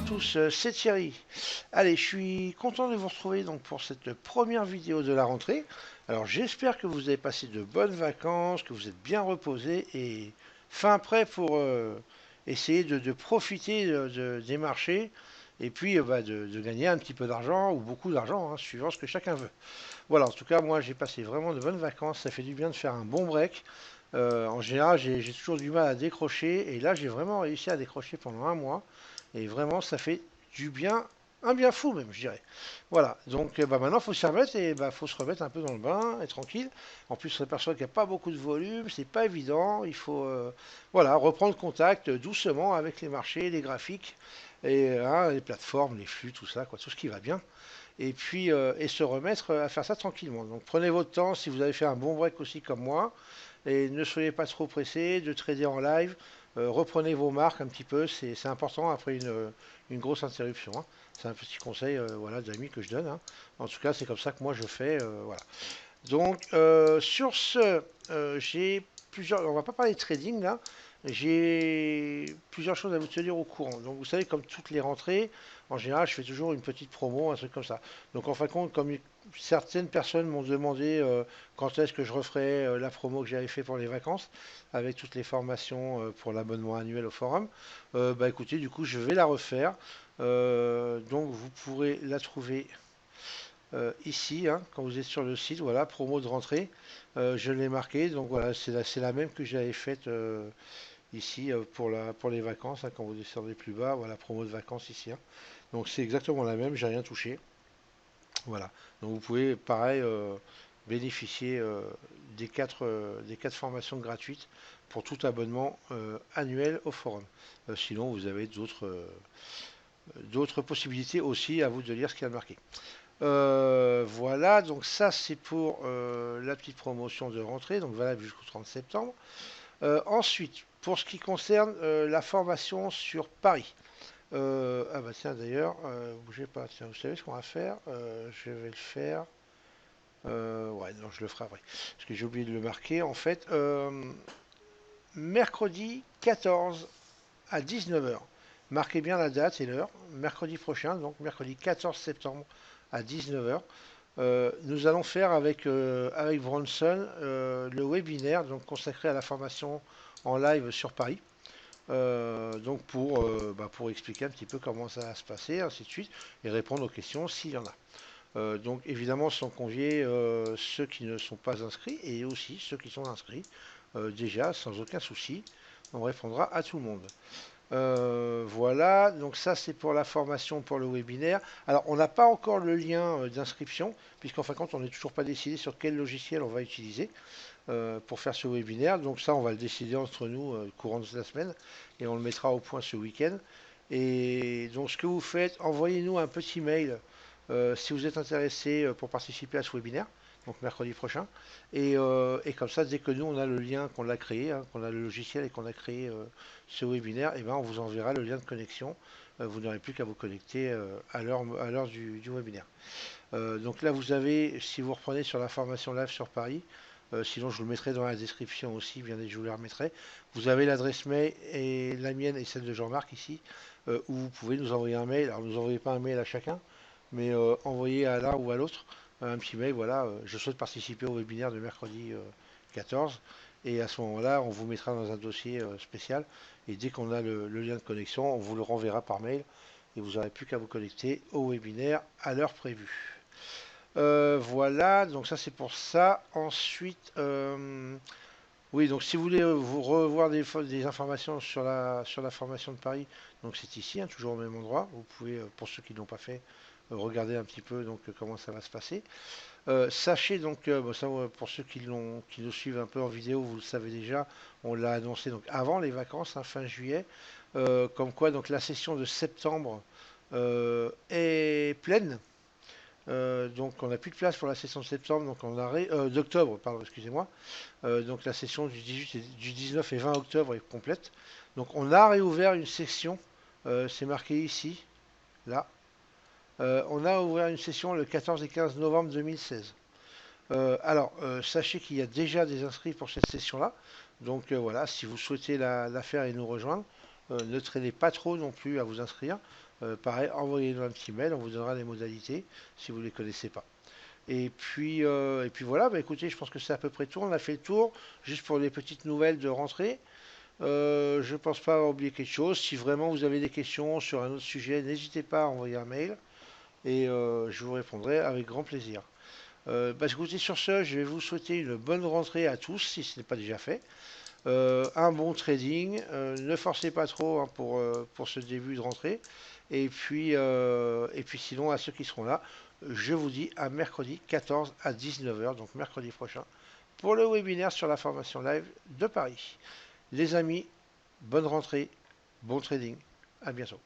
tous, c'est Thierry. Allez, je suis content de vous retrouver donc pour cette première vidéo de la rentrée. Alors j'espère que vous avez passé de bonnes vacances, que vous êtes bien reposés et fin prêt pour essayer de profiter des marchés et puis de gagner un petit peu d'argent ou beaucoup d'argent, hein, suivant ce que chacun veut. Voilà, en tout cas moi j'ai passé vraiment de bonnes vacances, ça fait du bien de faire un bon break. En général j'ai toujours du mal à décrocher et là j'ai vraiment réussi à décrocher pendant un mois. Et vraiment, ça fait du bien, un bien fou même, je dirais. Voilà, donc maintenant, il faut s'y remettre et faut se remettre un peu dans le bain, et tranquille. En plus, on s'aperçoit qu'il n'y a pas beaucoup de volume, c'est pas évident. Il faut voilà, reprendre contact doucement avec les marchés, les graphiques, et les plateformes, les flux, tout ça, quoi, tout ce qui va bien. Et puis, et se remettre à faire ça tranquillement. Donc, prenez votre temps si vous avez fait un bon break aussi comme moi. Et ne soyez pas trop pressé de trader en live. Reprenez vos marques un petit peu, c'est important après une grosse interruption, hein. C'est un petit conseil voilà, d'amis que je donne, hein. En tout cas, c'est comme ça que moi je fais. Voilà. Donc, sur ce, j'ai plusieurs. On va pas parler de trading là. J'ai plusieurs choses à vous tenir au courant. Donc, vous savez, comme toutes les rentrées, en général, je fais toujours une petite promo, un truc comme ça. Donc, en fin de compte, comme certaines personnes m'ont demandé quand est-ce que je referais la promo que j'avais fait pour les vacances, avec toutes les formations pour l'abonnement annuel au forum, écoutez, du coup, je vais la refaire. Donc, vous pourrez la trouver ici, hein, quand vous êtes sur le site, voilà, promo de rentrée, je l'ai marqué, donc voilà, c'est la même que j'avais faite ici pour les vacances, hein, quand vous descendez plus bas, voilà, promo de vacances ici, hein. Donc c'est exactement la même, j'ai rien touché, voilà. Donc vous pouvez, pareil, bénéficier des quatre formations gratuites pour tout abonnement annuel au forum. Sinon, vous avez d'autres possibilités aussi, à vous de lire ce qu'il y a marqué. Voilà, donc ça c'est pour la petite promotion de rentrée, donc valable jusqu'au 30 septembre. Ensuite, pour ce qui concerne la formation sur Paris. Ah bah tiens d'ailleurs, bougez pas, tiens, vous savez ce qu'on va faire. Je vais le faire. Ouais, non, je le ferai après. Parce que j'ai oublié de le marquer. En fait, mercredi 14 à 19 heures. Marquez bien la date et l'heure. Mercredi prochain, donc mercredi 14 septembre à 19 heures. Nous allons faire avec Bronson le webinaire donc consacré à la formation en live sur Paris. Donc pour expliquer un petit peu comment ça va se passer, ainsi de suite, et répondre aux questions s'il y en a. Donc évidemment sont conviés ceux qui ne sont pas inscrits et aussi ceux qui sont inscrits. Déjà, sans aucun souci, on répondra à tout le monde. Voilà, donc ça c'est pour la formation pour le webinaire. Alors on n'a pas encore le lien d'inscription, puisqu'en fin de compte on n'est toujours pas décidé sur quel logiciel on va utiliser pour faire ce webinaire. Donc ça on va le décider entre nous courant de la semaine et on le mettra au point ce week-end. Et donc ce que vous faites, envoyez-nous un petit mail si vous êtes intéressé pour participer à ce webinaire, donc mercredi prochain. Et comme ça, dès que nous on a le lien, qu'on l'a créé, hein, qu'on a le logiciel et qu'on a créé ce webinaire, et ben on vous enverra le lien de connexion. Vous n'aurez plus qu'à vous connecter à l'heure du webinaire. Donc là, vous avez, si vous reprenez sur la formation live sur Paris, sinon je vous le mettrai dans la description aussi, bien je vous le remettrai. Vous avez l'adresse mail et la mienne et celle de Jean-Marc ici, où vous pouvez nous envoyer un mail. Alors ne nous envoyez pas un mail à chacun, mais envoyez à l'un ou à l'autre un petit mail. Voilà, je souhaite participer au webinaire de mercredi 14. Et à ce moment-là, on vous mettra dans un dossier spécial. Et dès qu'on a le lien de connexion, on vous le renverra par mail. Et vous n'aurez plus qu'à vous connecter au webinaire à l'heure prévue. Voilà, donc ça c'est pour ça. Ensuite, oui, donc si vous voulez vous revoir des informations sur la formation de Paris, donc c'est ici, hein, toujours au même endroit. Vous pouvez, pour ceux qui ne l'ont pas fait, regarder un petit peu donc comment ça va se passer. Sachez donc, ça, pour ceux qui nous suivent un peu en vidéo, vous le savez déjà, on l'a annoncé donc avant les vacances, hein, fin juillet, comme quoi donc la session de septembre est pleine. Donc on n'a plus de place pour la session de septembre, donc on arrête d'octobre, pardon, excusez-moi. Donc la session du 18 du 19 et 20 octobre est complète. Donc on a réouvert une session, c'est marqué ici, là. On a ouvert une session le 14 et 15 novembre 2016. Sachez qu'il y a déjà des inscrits pour cette session-là. Donc voilà, si vous souhaitez la faire et nous rejoindre, ne traînez pas trop non plus à vous inscrire. Pareil, envoyez-nous un petit mail, on vous donnera les modalités si vous ne les connaissez pas. Et puis voilà, bah écoutez, je pense que c'est à peu près tout. On a fait le tour, juste pour les petites nouvelles de rentrée. Je pense pas avoir oublié quelque chose. Si vraiment vous avez des questions sur un autre sujet, n'hésitez pas à envoyer un mail et je vous répondrai avec grand plaisir. Bah écoutez, sur ce, je vais vous souhaiter une bonne rentrée à tous, si ce n'est pas déjà fait. Un bon trading, ne forcez pas trop hein, pour ce début de rentrée. Et puis sinon, à ceux qui seront là, je vous dis à mercredi 14 à 19 heures, donc mercredi prochain, pour le webinaire sur la formation live de Paris. Les amis, bonne rentrée, bon trading, à bientôt.